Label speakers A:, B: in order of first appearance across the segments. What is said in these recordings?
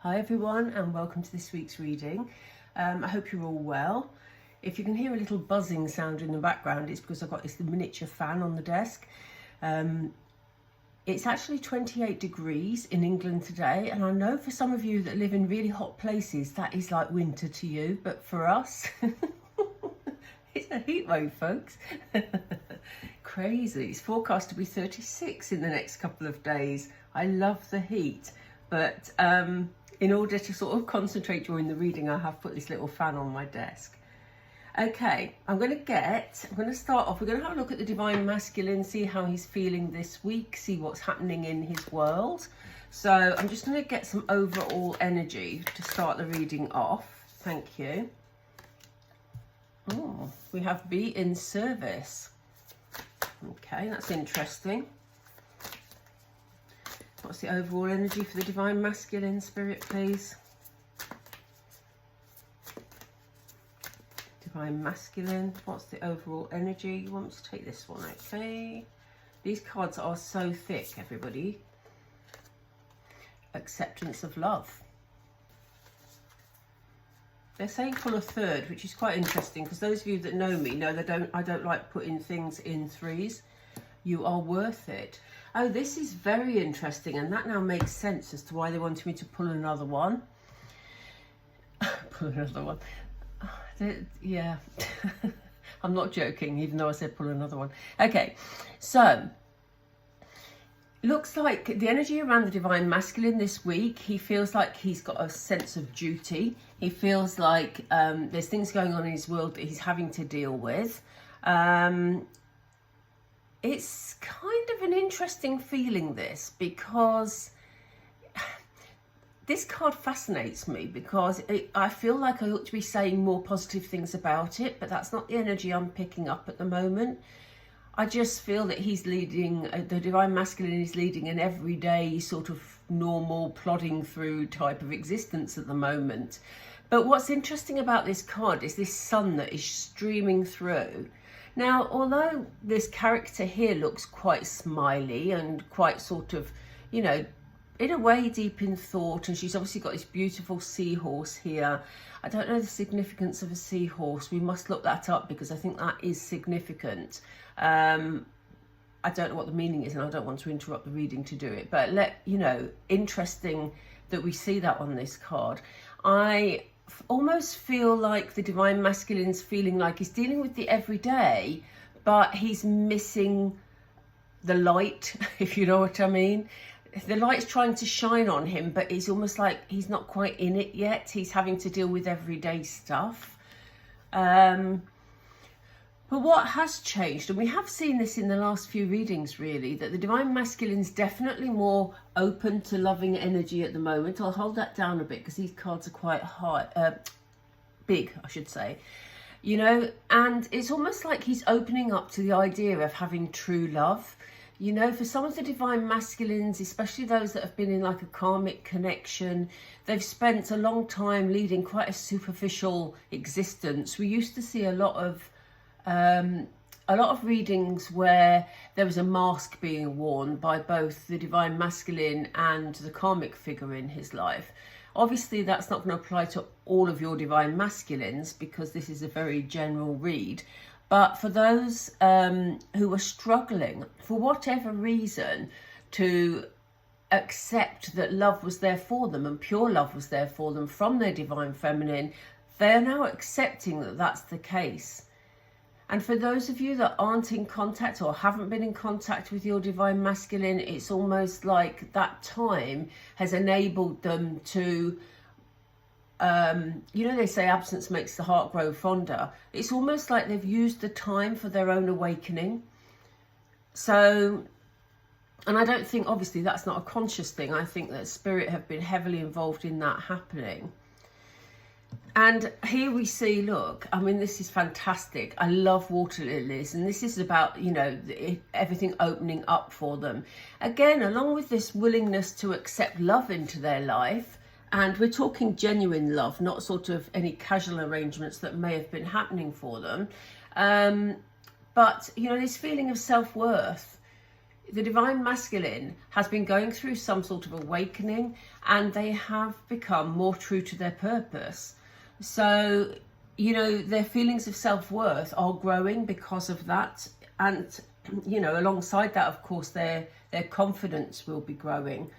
A: Hi everyone and welcome to this week's reading. I hope you're all well. If you can hear a little buzzing sound in the background, it's because I've got this miniature fan on the desk. It's actually 28 degrees in England today, and I know for some of you that live in really hot places that is like winter to you, but for us it's a heat wave, folks. Crazy. It's forecast to be 36 in the next couple of days. I love the heat, but in order to sort of concentrate during the reading, I have put this little fan on my desk. Okay, I'm going to start off, we're going to have a look at the Divine Masculine, see how he's feeling this week, see what's happening in his world. So I'm just going to get some overall energy to start the reading off. Thank you. Oh, we have be in service. Okay, that's interesting. What's the overall energy for the Divine Masculine, Spirit, please? Divine Masculine, what's the overall energy? You want me to take this one, okay? These cards are so thick, everybody. Acceptance of love. They're saying pull a third, which is quite interesting, because those of you that know me know that I don't like putting things in threes. You are worth it. Oh, this is very interesting, and that now makes sense as to why they wanted me to pull another one. Pull another one. Yeah. I'm not joking, even though I said pull another one. Okay, so looks like the energy around the Divine Masculine this week, he feels like he's got a sense of duty. He feels like there's things going on in his world that he's having to deal with. It's kind of an interesting feeling, this, because this card fascinates me, because I feel like I ought to be saying more positive things about it, but that's not the energy I'm picking up at the moment. I just feel that he's leading, the Divine Masculine is leading an everyday sort of normal plodding through type of existence at the moment. But what's interesting about this card is this sun that is streaming through. Now, although this character here looks quite smiley and quite sort of, you know, in a way deep in thought, and she's obviously got this beautiful seahorse here. I don't know the significance of a seahorse. We must look that up, because I think that is significant. I don't know what the meaning is, and I don't want to interrupt the reading to do it, but interesting that we see that on this card. I almost feel like the Divine Masculine's feeling like he's dealing with the everyday, but he's missing the light, if you know what I mean. The light's trying to shine on him, but it's almost like he's not quite in it yet. He's having to deal with everyday stuff. But what has changed, and we have seen this in the last few readings really, that the Divine Masculine's definitely more open to loving energy at the moment. I'll hold that down a bit because these cards are quite high, big, I should say. You know, and it's almost like he's opening up to the idea of having true love. You know, for some of the Divine Masculines, especially those that have been in like a karmic connection, they've spent a long time leading quite a superficial existence. We used to see a lot of readings where there was a mask being worn by both the Divine Masculine and the karmic figure in his life. Obviously, that's not going to apply to all of your Divine Masculines, because this is a very general read. But for those who are struggling, for whatever reason, to accept that love was there for them and pure love was there for them from their Divine Feminine, they are now accepting that that's the case. And for those of you that aren't in contact or haven't been in contact with your Divine Masculine, it's almost like that time has enabled them to, you know, they say absence makes the heart grow fonder. It's almost like they've used the time for their own awakening. So, and I don't think, obviously, that's not a conscious thing. I think that Spirit have been heavily involved in that happening. And here we see, look, I mean, this is fantastic. I love water lilies, and this is about, you know, everything opening up for them. Again, along with this willingness to accept love into their life, and we're talking genuine love, not sort of any casual arrangements that may have been happening for them. But, you know, this feeling of self-worth, the Divine Masculine has been going through some sort of awakening, and they have become more true to their purpose. So, you know, their feelings of self-worth are growing because of that. And, you know, alongside that, of course, their confidence will be growing.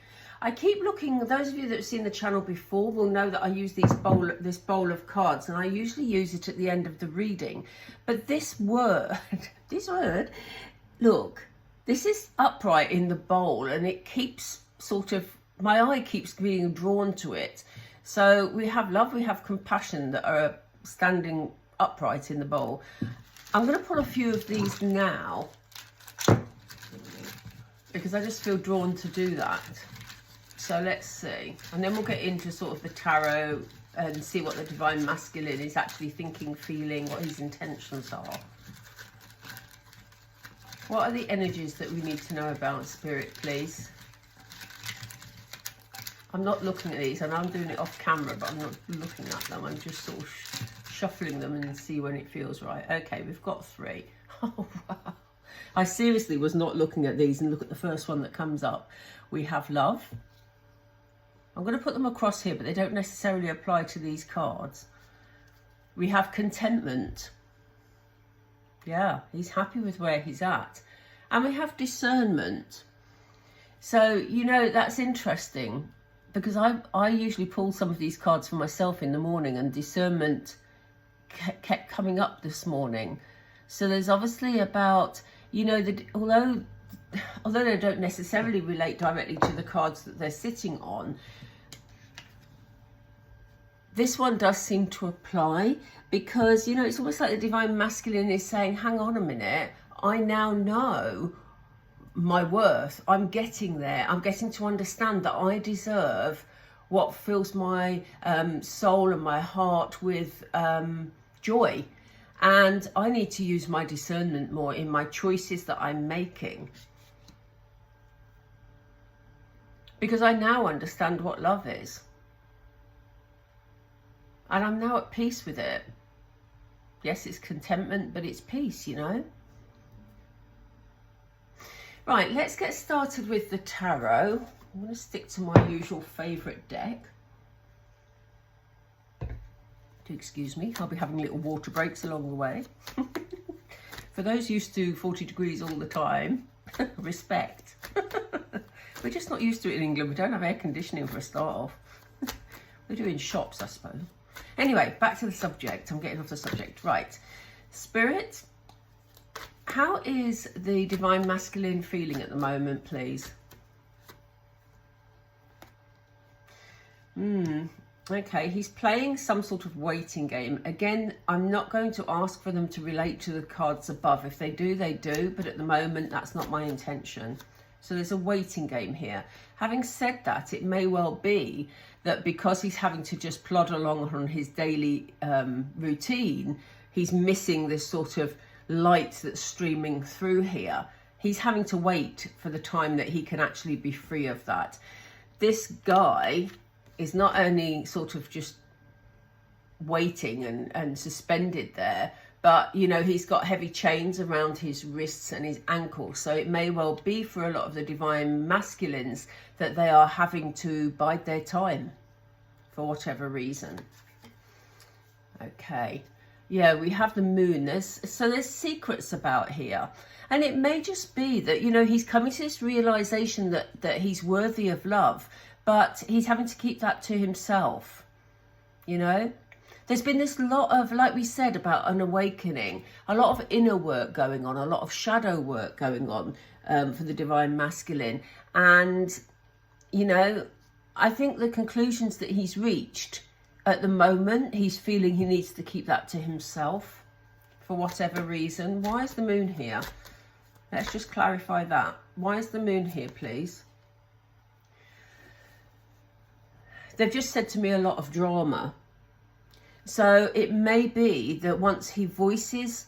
A: I keep looking, those of you that have seen the channel before will know that I use this bowl of cards, and I usually use it at the end of the reading. But this word, look, this is upright in the bowl, and it keeps sort of, my eye keeps being drawn to it. So we have love, we have compassion that are standing upright in the bowl. I'm going to pull a few of these now, because I just feel drawn to do that. So let's see. And then we'll get into sort of the tarot and see what the Divine Masculine is actually thinking, feeling, what his intentions are. What are the energies that we need to know about, Spirit, please? I'm not looking at these, and I'm doing it off camera, but I'm not looking at them. I'm just sort of shuffling them and see when it feels right. Okay, we've got 3. Oh, wow. I seriously was not looking at these, and look at the first one that comes up. We have love. I'm going to put them across here, but they don't necessarily apply to these cards. We have contentment. Yeah, he's happy with where he's at. And we have discernment. So, you know, that's interesting, because I usually pull some of these cards for myself in the morning, and discernment kept coming up this morning. So there's obviously about, you know, although they don't necessarily relate directly to the cards that they're sitting on, this one does seem to apply, because, you know, it's almost like the Divine Masculine is saying, hang on a minute, I now know my worth. I'm getting there. I'm getting to understand that I deserve what fills my soul and my heart with joy. And I need to use my discernment more in my choices that I'm making, because I now understand what love is. And I'm now at peace with it. Yes, it's contentment, but it's peace, you know. Right, let's get started with the tarot. I'm going to stick to my usual favourite deck. Do excuse me, I'll be having little water breaks along the way. For those used to 40 degrees all the time, respect. We're just not used to it in England. We don't have air conditioning for a start off. We do in shops, I suppose. Anyway, back to the subject. I'm getting off the subject. Right. Spirit, how is the Divine Masculine feeling at the moment, please? Okay, he's playing some sort of waiting game. Again, I'm not going to ask for them to relate to the cards above. If they do, they do. But at the moment, that's not my intention. So there's a waiting game here. Having said that, it may well be that because he's having to just plod along on his daily routine, he's missing this sort of light that's streaming through here. He's having to wait for the time that he can actually be free of that. This guy is not only sort of just waiting and suspended there, but, you know, he's got heavy chains around his wrists and his ankles. So it may well be for a lot of the Divine Masculines that they are having to bide their time for whatever reason. Okay. Yeah, we have the moon. There's secrets about here. And it may just be that, you know, he's coming to this realization that he's worthy of love, but he's having to keep that to himself, you know. There's been this lot of, like we said, about an awakening, a lot of inner work going on, a lot of shadow work going on for the Divine Masculine. And, you know, I think the conclusions that he's reached at the moment, he's feeling he needs to keep that to himself for whatever reason. Why is the moon here? Let's just clarify that. Why is the moon here, please? They've just said to me a lot of drama. So it may be that once he voices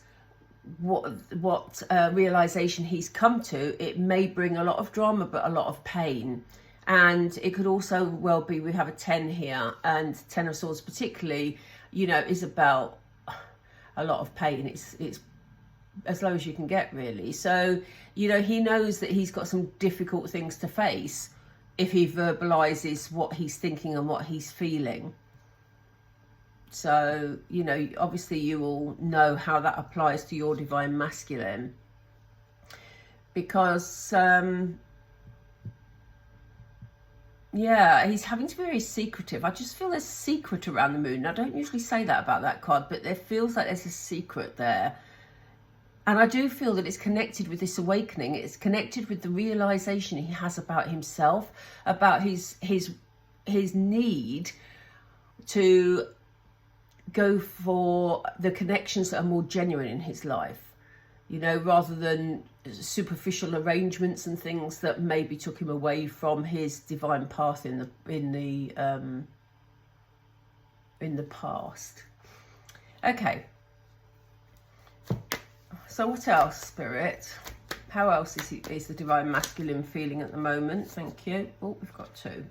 A: what realization he's come to, it may bring a lot of drama, but a lot of pain. And it could also well be, we have a 10 here, and 10 of Swords particularly, you know, is about a lot of pain. It's as low as you can get, really. So, you know, he knows that he's got some difficult things to face if he verbalizes what he's thinking and what he's feeling. So, you know, obviously you all know how that applies to your divine masculine, because yeah, he's having to be very secretive. I just feel there's a secret around the moon. I don't usually say that about that card, but there feels like there's a secret there. And I do feel that it's connected with this awakening. It's connected with the realization he has about himself, about his need to go for the connections that are more genuine in his life, you know, rather than superficial arrangements and things that maybe took him away from his divine path in the past. Okay. So what else, Spirit? How else is the divine masculine feeling at the moment? Thank you. Oh, we've got 2.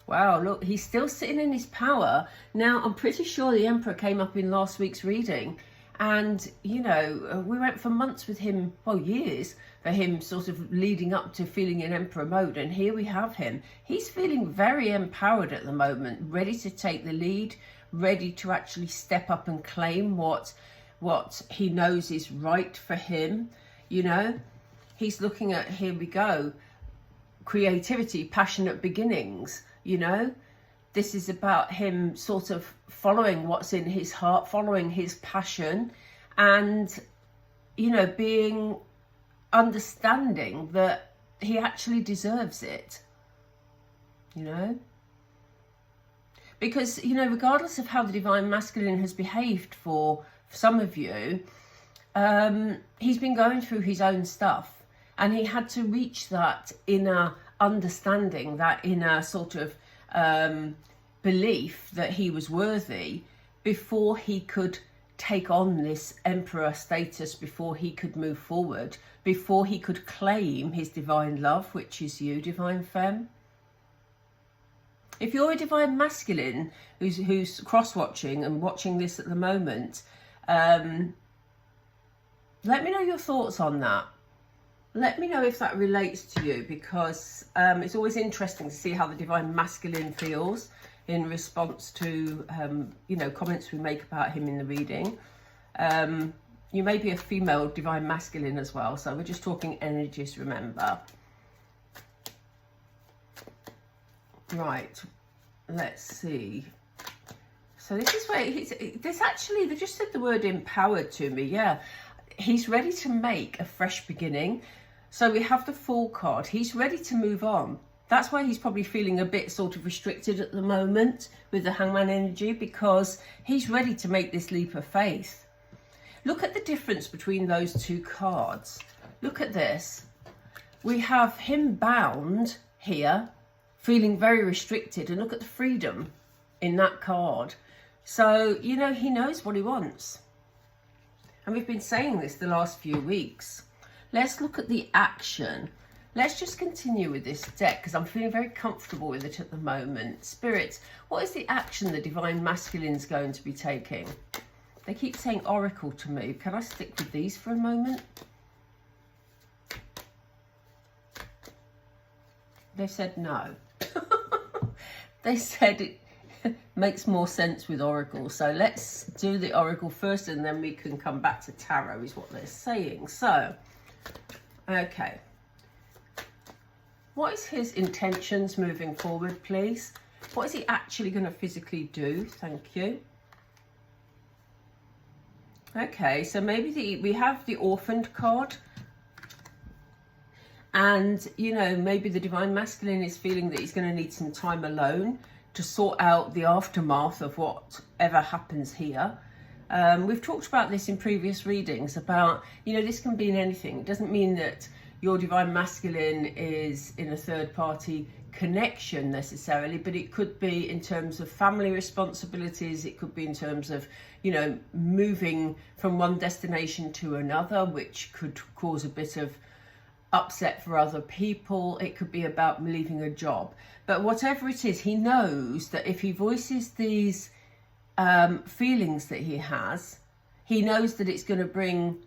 A: Wow, look, he's still sitting in his power. Now, I'm pretty sure the Emperor came up in last week's reading. And, you know, we went for months with him, well, years, for him sort of leading up to feeling in Emperor mode. And here we have him. He's feeling very empowered at the moment, ready to take the lead, ready to actually step up and claim what he knows is right for him. You know, he's looking at, here we go, creativity, passionate beginnings. You know, this is about him sort of following what's in his heart, following his passion, and, you know, being understanding that he actually deserves it, you know. Because, you know, regardless of how the divine masculine has behaved for some of you, he's been going through his own stuff, and he had to reach that inner understanding, that inner sort of belief that he was worthy before he could take on this emperor status, before he could move forward, before he could claim his divine love, which is you, divine femme. If you're a divine masculine who's cross-watching and watching this at the moment, let me know your thoughts on that. Let me know if that relates to you, because it's always interesting to see how the divine masculine feels in response to, you know, comments we make about him in the reading. You may be a female divine masculine as well, so we're just talking energies, remember. Right, let's see. So this is where they just said the word empowered to me. Yeah, he's ready to make a fresh beginning. So we have the Fool card. He's ready to move on. That's why he's probably feeling a bit sort of restricted at the moment with the Hangman energy, because he's ready to make this leap of faith. Look at the difference between those 2 cards. Look at this. We have him bound here, feeling very restricted, and look at the freedom in that card. So, you know, he knows what he wants. And we've been saying this the last few weeks. Let's look at the action. Let's just continue with this deck, because I'm feeling very comfortable with it at the moment. Spirits, what is the action the divine masculine is going to be taking? They keep saying oracle to me. Can I stick with these for a moment? They said no. They said it makes more sense with oracle. So let's do the oracle first, and then we can come back to tarot, is what they're saying. So, okay. What is his intentions moving forward, please? What is he actually going to physically do? Thank you. Okay, so maybe we have the orphaned card. And, you know, maybe the divine masculine is feeling that he's going to need some time alone to sort out the aftermath of whatever happens here. We've talked about this in previous readings about, you know, this can be in anything. It doesn't mean that your divine masculine is in a third party connection necessarily, but it could be in terms of family responsibilities. It could be in terms of, you know, moving from one destination to another, which could cause a bit of upset for other people. It could be about leaving a job. But whatever it is, he knows that if he voices these feelings that he has, he knows that it's going to bring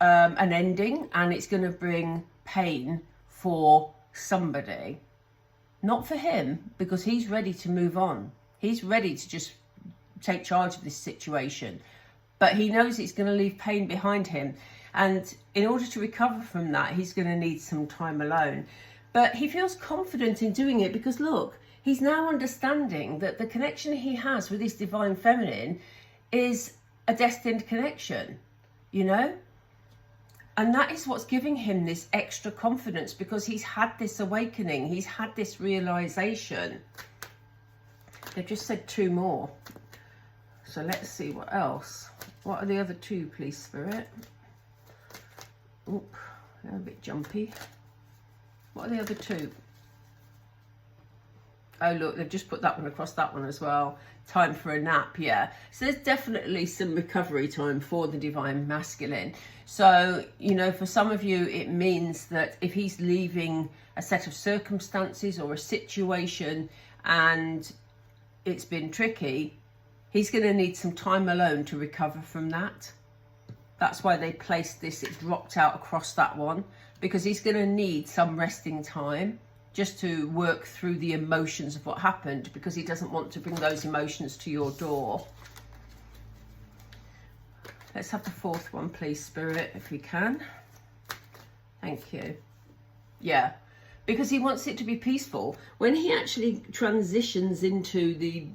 A: an ending, and it's going to bring pain for somebody. Not for him, because he's ready to move on. He's ready to just take charge of this situation. But he knows it's going to leave pain behind him. And in order to recover from that, he's going to need some time alone. But he feels confident in doing it because, look, he's now understanding that the connection he has with his divine feminine is a destined connection, you know? And that is what's giving him this extra confidence, because he's had this awakening. He's had this realization. They've just said 2 more. So let's see what else. What are the other 2, please, Spirit? Oop, they're a bit jumpy. What are the other 2? Oh, look, they've just put that one across that one as well. Time for a nap, yeah. So there's definitely some recovery time for the divine masculine. So, you know, for some of you, it means that if he's leaving a set of circumstances or a situation and it's been tricky, he's going to need some time alone to recover from that. That's why they placed this, it dropped out across that one, because he's going to need some resting time just to work through the emotions of what happened, because he doesn't want to bring those emotions to your door. Let's have the 4th one, please, Spirit, if we can. Thank you. Yeah, because he wants it to be peaceful. When he actually transitions into the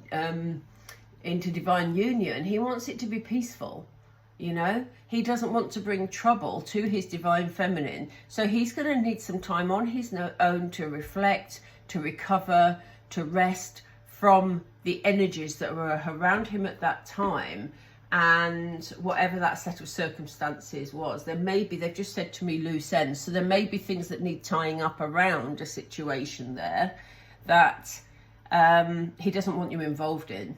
A: into divine union, he wants it to be peaceful. You know, he doesn't want to bring trouble to his divine feminine. So he's going to need some time on his own to reflect, to recover, to rest from the energies that were around him at that time. And whatever that set of circumstances was, there may be, they've just said to me, loose ends. So there may be things that need tying up around a situation there that he doesn't want you involved in.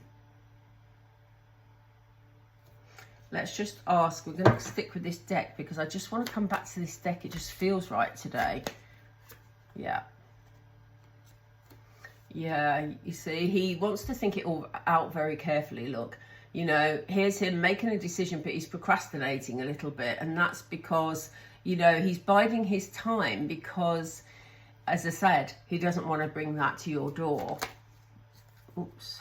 A: Let's just ask, we're going to stick with this deck because I just want to come back to this deck. It just feels right today. Yeah. Yeah, you see, he wants to think it all out very carefully. Look, you know, here's him making a decision, but he's procrastinating a little bit. And that's because, you know, he's biding his time because, as I said, he doesn't want to bring that to your door. Oops.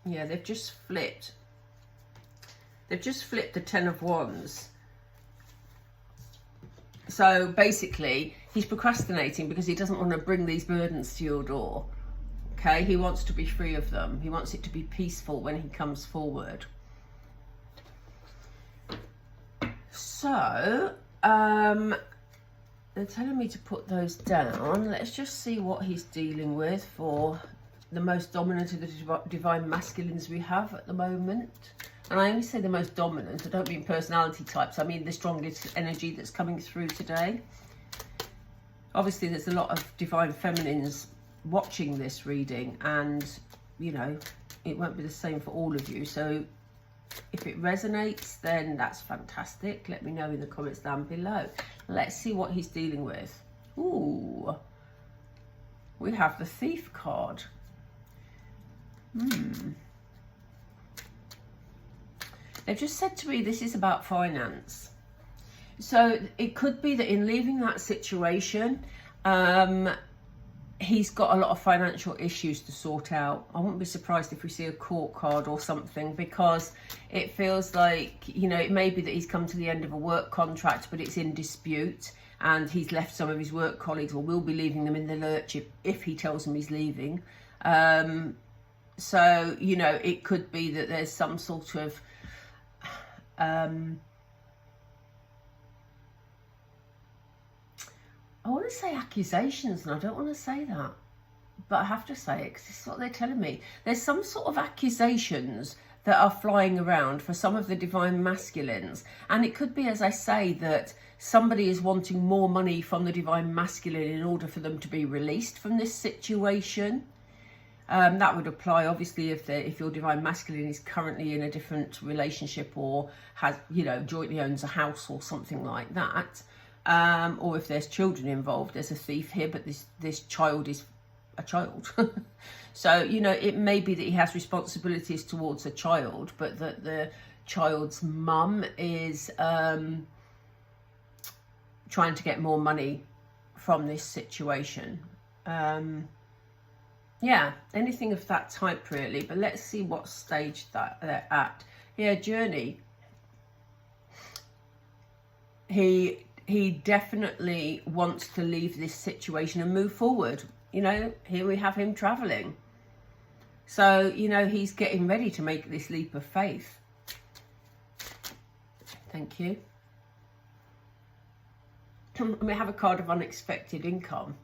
A: Yeah, they've just flipped. They've just flipped the 10 of Wands. So basically, he's procrastinating because he doesn't want to bring these burdens to your door. Okay, he wants to be free of them. He wants it to be peaceful when he comes forward. So, they're telling me to put those down. Let's just see what he's dealing with for the most dominant of the divine masculines we have at the moment. And I only say the most dominant, I don't mean personality types, I mean the strongest energy that's coming through today. Obviously, there's a lot of divine feminines watching this reading, and, you know, it won't be the same for all of you. So if it resonates, then that's fantastic. Let me know in the comments down below. Let's see what he's dealing with. Ooh, we have the Thief card. They've just said to me this is about finance. So it could be that in leaving that situation, he's got a lot of financial issues to sort out. I wouldn't be surprised if we see a court card or something, because it feels like, you know, it may be that he's come to the end of a work contract, but it's in dispute, and he's left some of his work colleagues, or will be leaving them in the lurch if he tells them he's leaving. So, you know, it could be that there's some sort of I want to say accusations, and I don't want to say that, but I have to say it because this is what they're telling me. There's some sort of accusations that are flying around for some of the divine masculines, and it could be, as I say, that somebody is wanting more money from the divine masculine in order for them to be released from this situation. That would apply, obviously, if your divine masculine is currently in a different relationship, or has, you know, jointly owns a house or something like that. Or if there's children involved. There's a thief here, but this child is a child. So, you know, it may be that he has responsibilities towards a child, but that child's mum is trying to get more money from this situation. Yeah, anything of that type really, but let's see what stage that they're at. Yeah, journey. He definitely wants to leave this situation and move forward. You know, here we have him traveling. So, you know, he's getting ready to make this leap of faith. Thank you. We have a card of unexpected income.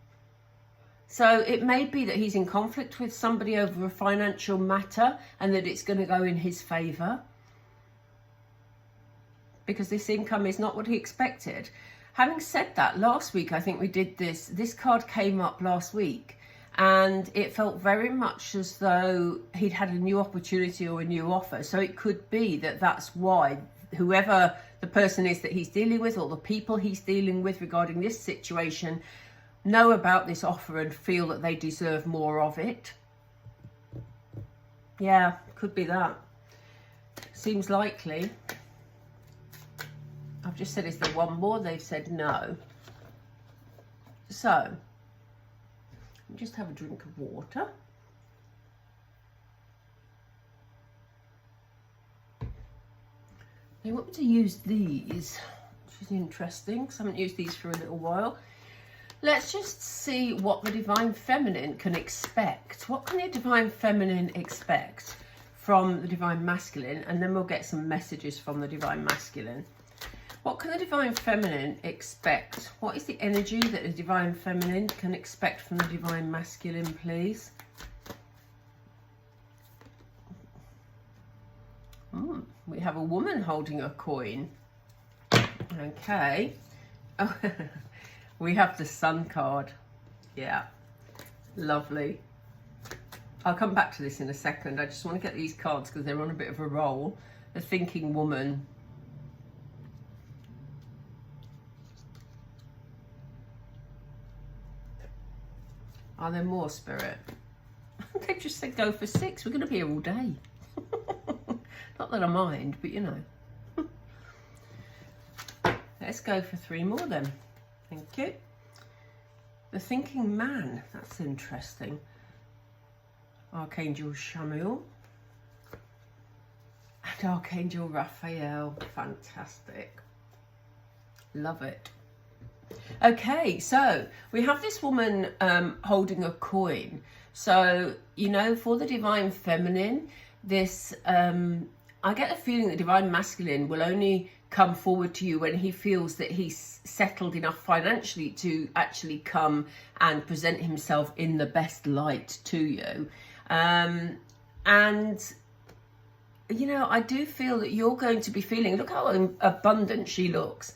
A: So it may be that he's in conflict with somebody over a financial matter and that it's going to go in his favour, because this income is not what he expected. Having said that, last week I think we did this card came up last week, and it felt very much as though he'd had a new opportunity or a new offer. So it could be that that's why whoever the person is that he's dealing with, or the people he's dealing with regarding this situation, know about this offer and feel that they deserve more of it. Yeah, could be that. Seems likely. I've just said, is there one more? They've said no. So, just have a drink of water. They want me to use these, which is interesting because I haven't used these for a little while. Let's just see what the Divine Feminine can expect. What can the Divine Feminine expect from the Divine Masculine? And then we'll get some messages from the Divine Masculine. What can the Divine Feminine expect? What is the energy that the Divine Feminine can expect from the Divine Masculine, please? We have a woman holding a coin. Okay. Oh, we have the Sun card. Yeah, lovely. I'll come back to this in a second. I just want to get these cards because they're on a bit of a roll. The Thinking Woman. Are there more, Spirit? They just said go for 6. We're going to be here all day. Not that I mind, but you know. Let's go for 3 more then. Thank you. The Thinking Man. That's interesting. Archangel Chamuel. And Archangel Raphael. Fantastic. Love it. Okay, so we have this woman holding a coin. So, you know, for the Divine Feminine, this, I get the feeling the Divine Masculine will only come forward to you when he feels that he's settled enough financially to actually come and present himself in the best light to you. And, you know, I do feel that you're going to be feeling, look how abundant she looks.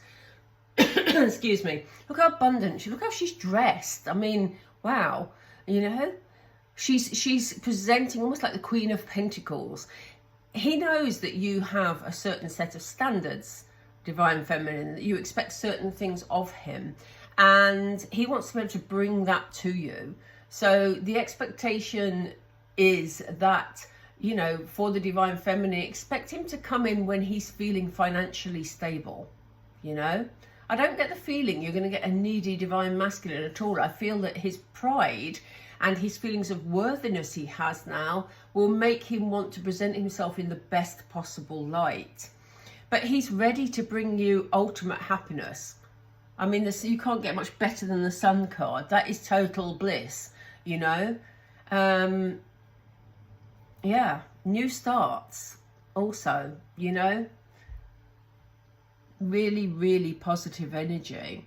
A: Excuse me. Look how abundant she, look how she's dressed. I mean, wow. You know, she's presenting almost like the Queen of Pentacles. He knows that you have a certain set of standards, Divine Feminine, that you expect certain things of him, and he wants to be able to bring that to you. So the expectation is that, you know, for the Divine Feminine, expect him to come in when he's feeling financially stable, you know. I don't get the feeling you're going to get a needy Divine Masculine at all. I feel that his pride and his feelings of worthiness he has now will make him want to present himself in the best possible light. But he's ready to bring you ultimate happiness. I mean, you can't get much better than the Sun card. That is total bliss, you know. Yeah, new starts also, you know. Really, really positive energy.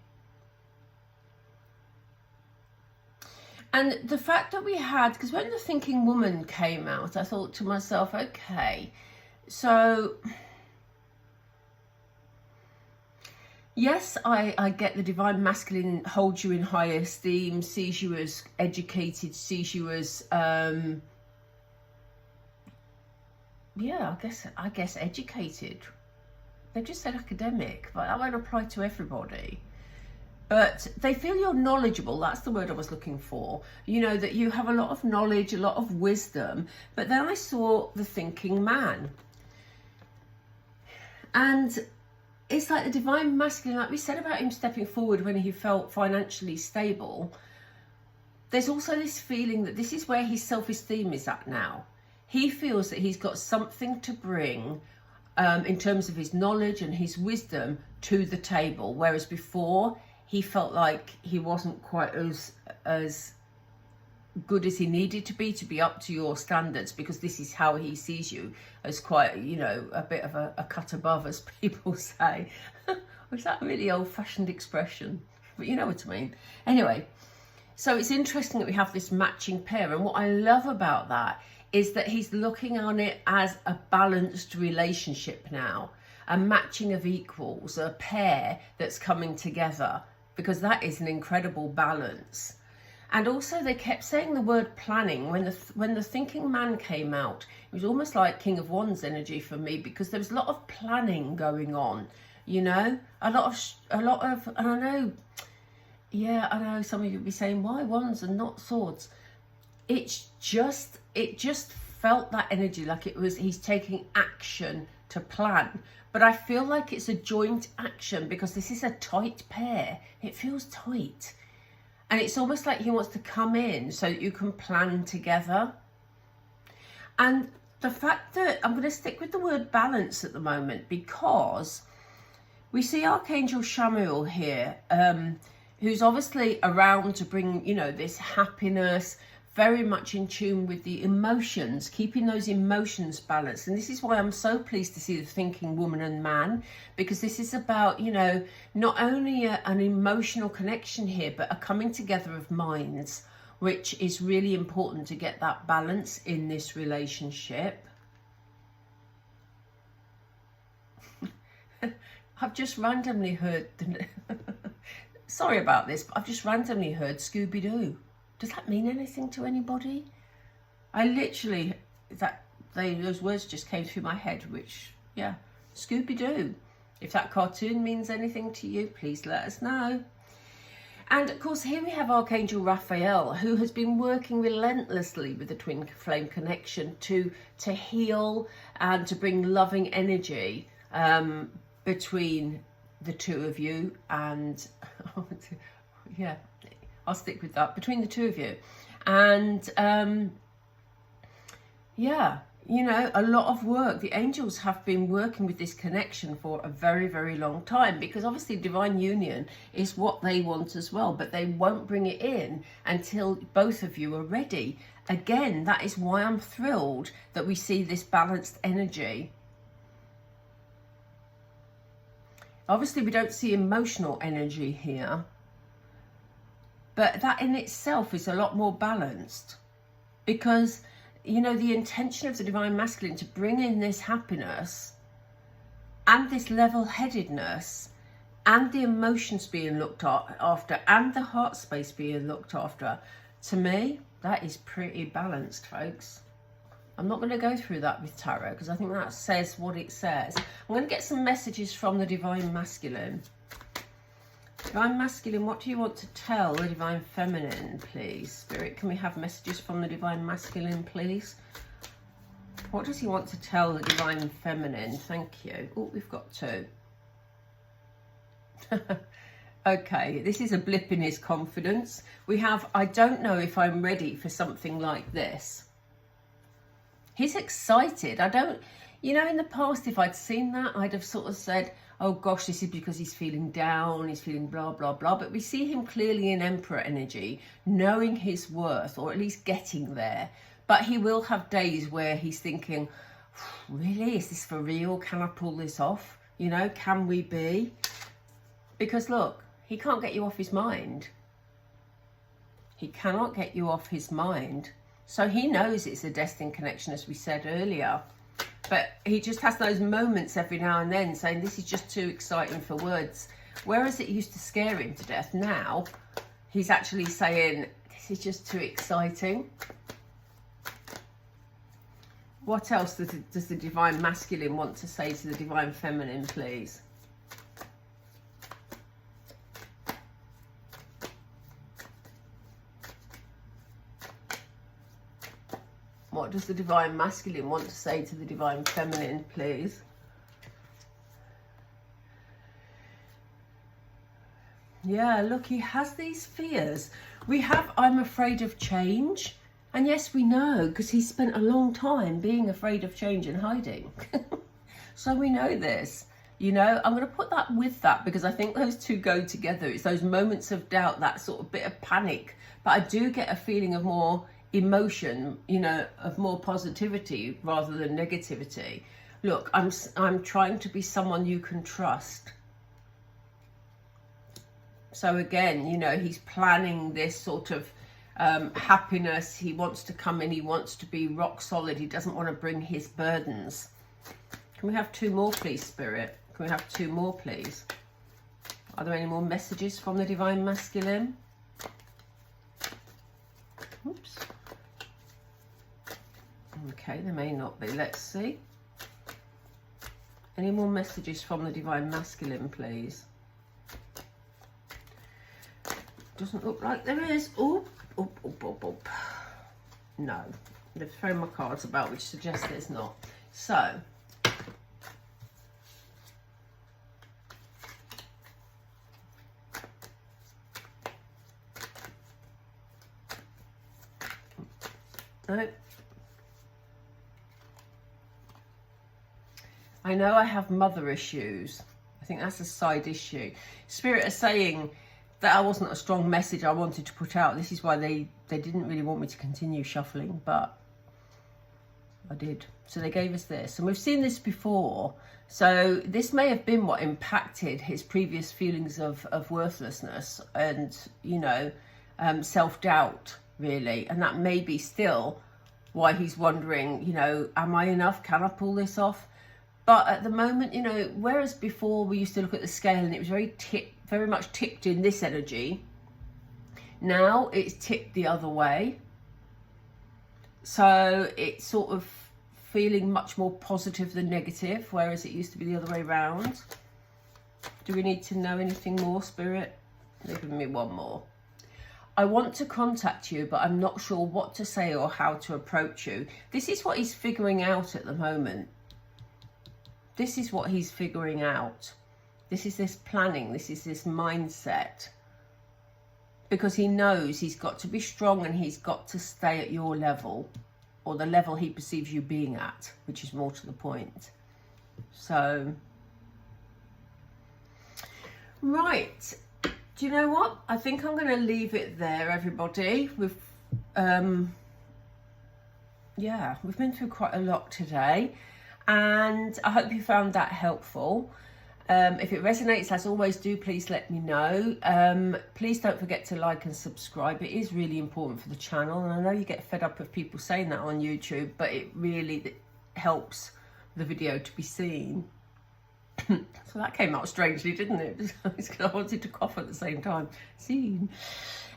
A: And the fact that we had, because when the Thinking Woman came out, I thought to myself, okay, so yes, I get the Divine Masculine holds you in high esteem, sees you as educated, sees you as, yeah, I guess educated. They just said academic, but that won't apply to everybody. But they feel you're knowledgeable. That's the word I was looking for. You know, that you have a lot of knowledge, a lot of wisdom. But then I saw the Thinking Man. And it's like the divine masculine, like we said about him stepping forward when he felt financially stable. There's also this feeling that this is where his self-esteem is at now. He feels that he's got something to bring in terms of his knowledge and his wisdom to the table, whereas before he felt like he wasn't quite as good as he needed to be up to your standards, because this is how he sees you, as quite, you know, a bit of a cut above, as people say. Is that a really old-fashioned expression? But you know what I mean. Anyway, so it's interesting that we have this matching pair, and what I love about that is that he's looking on it as a balanced relationship now, a matching of equals, a pair that's coming together, because that is an incredible balance. And also they kept saying the word planning. When the thinking man came out, it was almost like King of Wands energy for me, because there was a lot of planning going on, you know, a lot of, and I know, yeah, I know some of you would be saying, why wands and not swords? It just felt that energy, like it was, he's taking action to plan. But I feel like it's a joint action, because this is a tight pair. It feels tight. And it's almost like he wants to come in so that you can plan together. And the fact that I'm going to stick with the word balance at the moment, because we see Archangel Chamuel here, who's obviously around to bring, you know, this happiness, very much in tune with the emotions, keeping those emotions balanced. And this is why I'm so pleased to see the thinking woman and man, because this is about, you know, not only an emotional connection here, but a coming together of minds, which is really important to get that balance in this relationship. I've just randomly heard, sorry about this, but I've just randomly heard Scooby-Doo. Does that mean anything to anybody? I literally, those words just came through my head, which, yeah, Scooby-Doo. If that cartoon means anything to you, please let us know. And of course, here we have Archangel Raphael, who has been working relentlessly with the twin flame connection to heal and to bring loving energy between the two of you. And yeah, I'll stick with that, between the two of you. And yeah, you know, a lot of work. The angels have been working with this connection for a very, very long time, because obviously divine union is what they want as well, but they won't bring it in until both of you are ready. Again, that is why I'm thrilled that we see this balanced energy. Obviously, we don't see emotional energy here, but that in itself is a lot more balanced, because, you know, the intention of the divine masculine to bring in this happiness and this level-headedness and the emotions being looked after and the heart space being looked after, to me, that is pretty balanced, folks. I'm not going to go through that with tarot, because I think that says what it says. I'm going to get some messages from the divine masculine. Divine masculine, what do you want to tell the divine feminine, please? Spirit, can we have messages from the divine masculine, please? What does he want to tell the divine feminine? Thank you. Oh, we've got two. Okay, this is a blip in his confidence. We have, I don't know if I'm ready for something like this. He's excited. I don't, you know, in the past, if I'd seen that, I'd have sort of said, oh gosh, this is because he's feeling down, he's feeling blah, blah, blah. But we see him clearly in Emperor energy, knowing his worth, or at least getting there. But he will have days where he's thinking, really, is this for real? Can I pull this off? You know, can we be? Because look, he can't get you off his mind. He cannot get you off his mind. So he knows it's a destined connection, as we said earlier. But he just has those moments every now and then saying, this is just too exciting for words. Whereas it used to scare him to death, now he's actually saying, this is just too exciting. What else does the divine masculine want to say to the divine feminine, please? What does the divine masculine want to say to the divine feminine, please? Yeah, look, he has these fears. We have, I'm afraid of change. And yes, we know, because he spent a long time being afraid of change and hiding. So we know this. You know, I'm going to put that with that because I think those two go together. It's those moments of doubt, that sort of bit of panic. But I do get a feeling of more emotion, you know, of more positivity rather than negativity. Look, I'm trying to be someone you can trust. So again, you know, he's planning this sort of happiness. He wants to come in. He wants to be rock solid. He doesn't want to bring his burdens. Can we have 2 more, please, Spirit? Can we have 2 more, please? Are there any more messages from the Divine Masculine? Oops. Okay, there may not be. Let's see. Any more messages from the Divine Masculine, please? Doesn't look like there is. Oh, oh, oh, oh, oh. No. They've thrown my cards about, which suggests there's not. So, no. I know I have mother issues. I think that's a side issue. Spirit is saying that wasn't a strong message I wanted to put out. This is why they didn't really want me to continue shuffling, but I did. So they gave us this. And we've seen this before. So this may have been what impacted his previous feelings of worthlessness and, you know, self-doubt, really. And that may be still why he's wondering, you know, am I enough? Can I pull this off? But at the moment, you know, whereas before we used to look at the scale and it was very much tipped in this energy, now it's tipped the other way. So it's sort of feeling much more positive than negative, whereas it used to be the other way around. Do we need to know anything more, Spirit? They've given me 1 more. I want to contact you, but I'm not sure what to say or how to approach you. This is what he's figuring out at the moment. This is what he's figuring out. This is this planning. This is this mindset. Because he knows he's got to be strong and he's got to stay at your level, or the level he perceives you being at, which is more to the point. So, right. Do you know what? I think I'm going to leave it there, everybody. We've been through quite a lot today. And I hope you found that helpful. If it resonates, as always, do please let me know. Please don't forget to like and subscribe. It is really important for the channel. And I know you get fed up of people saying that on YouTube, but it really helps the video to be seen. So that came out strangely, didn't it? I wanted to cough at the same time. Seen.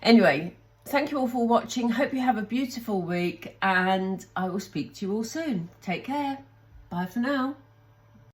A: Anyway, thank you all for watching. Hope you have a beautiful week. And I will speak to you all soon. Take care. Bye for now.